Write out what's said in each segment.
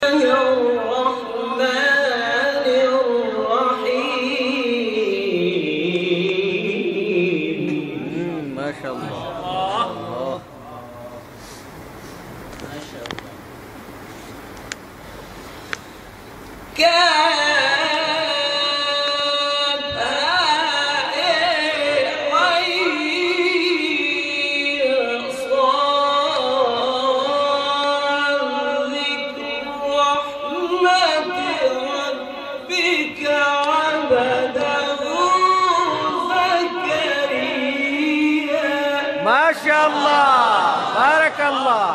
ما شاء الله. الله. ما شاء الله. ما شاء الله. بارك الله.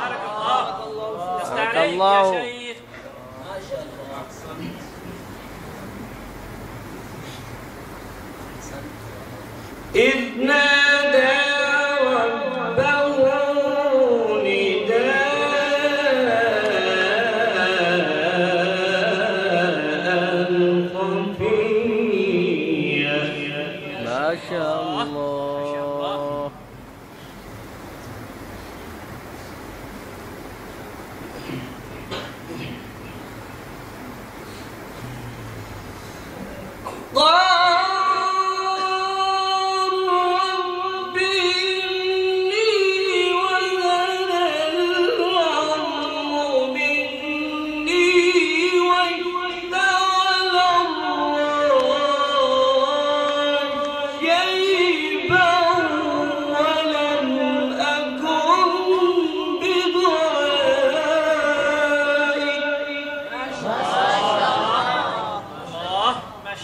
بارك الله. ما شاء الله. إذ نادى ربه نداء خفيا. ما شاء الله.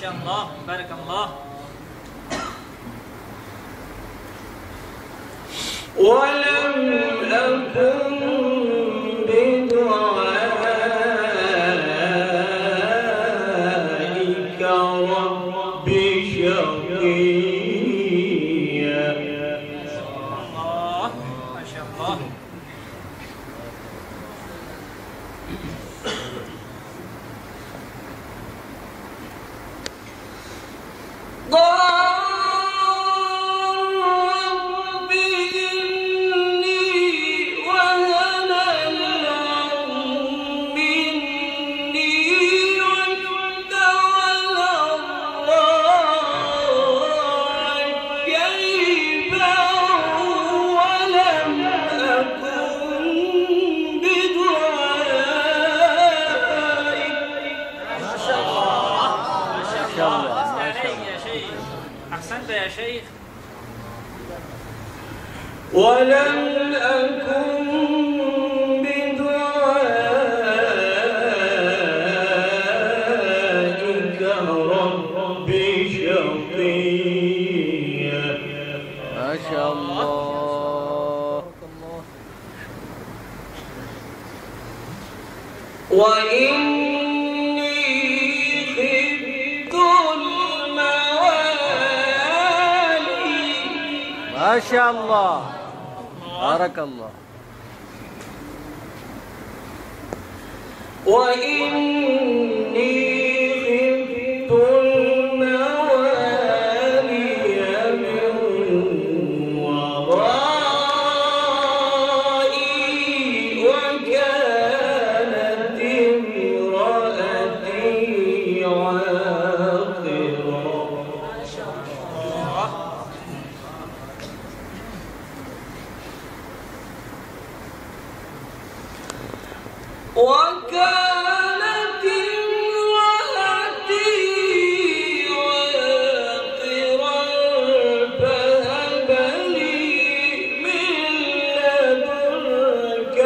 الله بارك الله. ولم أكن بدعائك رب شقيا. الله ما شاء الله. أحسنت يا شيخ. ولم أكن بدعائك رب شقيا. ما شاء الله. وإني خفت الموالي. ما شاء الله. بارك الله. وإني خفت الموالي من ورائي وكانت امرأتي عاقرا. ما شاء الله. وكانت امرأتي عاقرا فهب لي من لدنك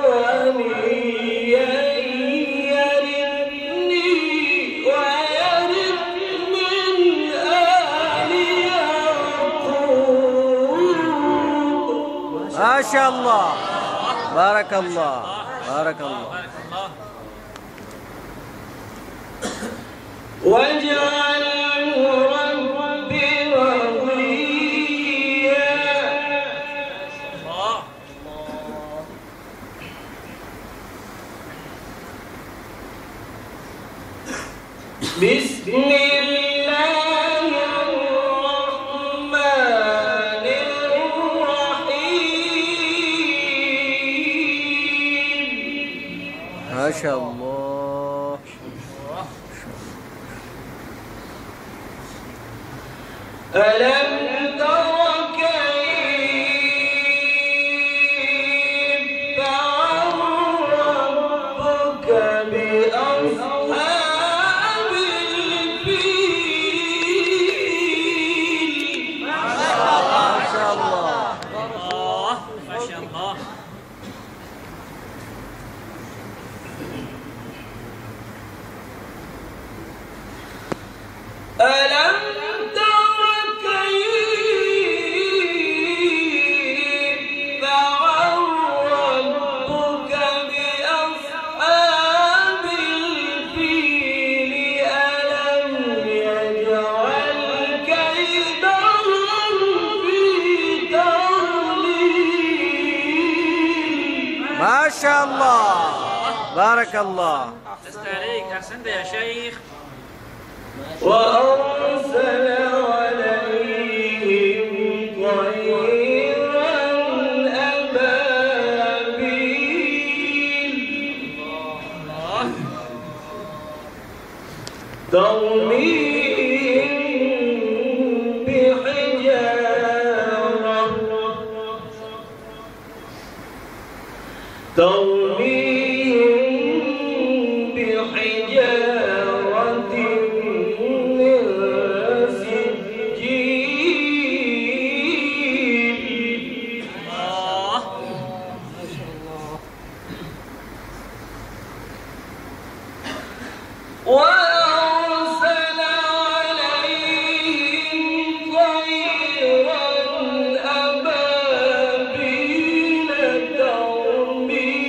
وليا يرثني ويرث من آل يعقوب. ما شاء الله. بارك الله. بارك الله. واجعله رب رضيا. بسم الله الرحمن الرحيم. ما شاء الله. ألم تر كيف فعل ربك بأصحاب الفيل ما شاء الله. الله ما شاء الله. ألم تر كيف فعل ربك بأصحاب الفيل ألم يجعل كيدهم في تضليل ما شاء الله. بارك الله. أحسنت عليك، أحسنت يا شيخ. وأرسل عليهم طيرا أبابيل الله ترميهم بحجارة من سجيل الله وأرسل عليهم طيرا أبابيل ترميهم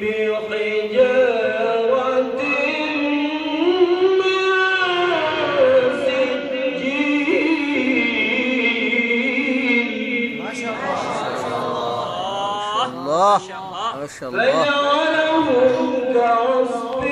بحجارة من سجيل ما شاء الله. الله الله ما شاء الله. ما شاء الله. فجعلهم كعصف